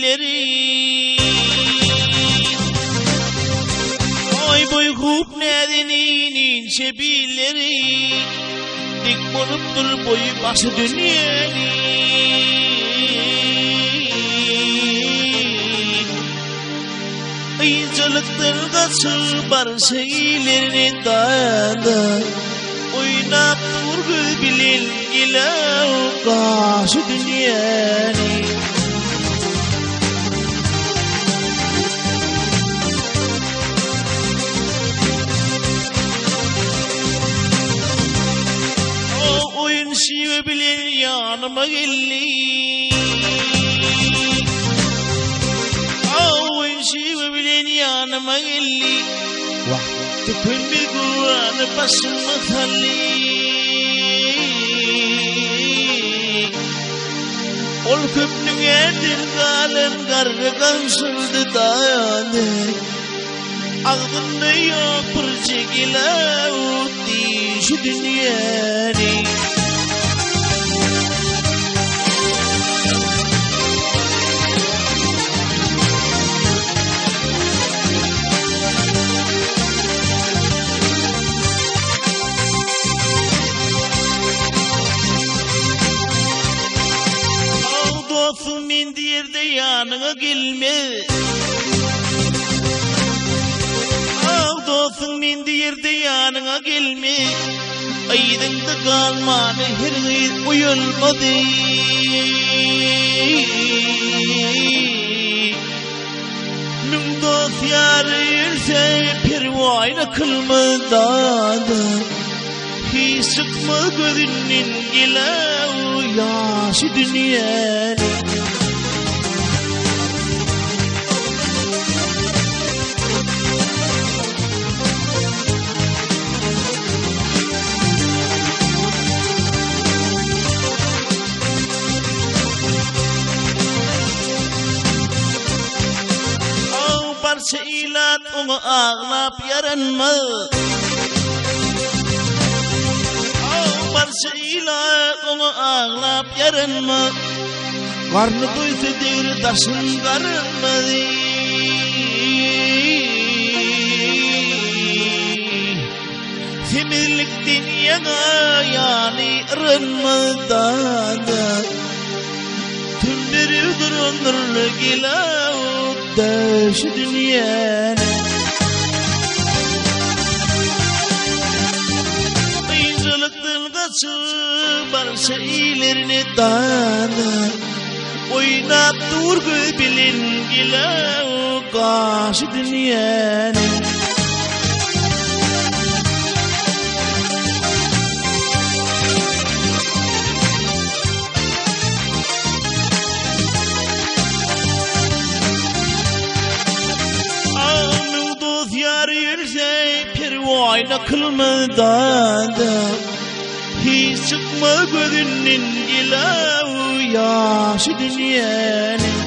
sebilleri Oy boy kup nedeninin sebilleri Dik bolup boyu başı dönüyor Ayıcılıktır kaçır barış ilerini dağda Oynap durgu bilin ila karşı dünyanı O oyun şive bilin yanıma gelli Şive bilen yanıma gelli Tüpün bir guvanı başımı talli Ol köpnün erdin kalın karı kamsıldı dayanı Ağzında yok bir çekile utti şu dünyanı Dostum indir de yanına gelme Dostum indir de yanına gelme Aydın da kalmanı her gıyet uyulmadı Nüm dost yarı yürse pervayna kılmadı Hiç sıkma gözünün gile yaşı dünyanı Barça ilat onu ağlap yaranma Barça ilat onu ağlap yaranma Karnı doysa devri taşın karınmadı Temizlik dünyana yani ırınmadan Tümleri durundur gila şu dünyanı Ayıcılıktın kaçır barışa ilerini dağda Oynap durgu bilin gila karşı dünyanı Ayna kılmadan hiç çıkma gözünün ila yaşı dünyanın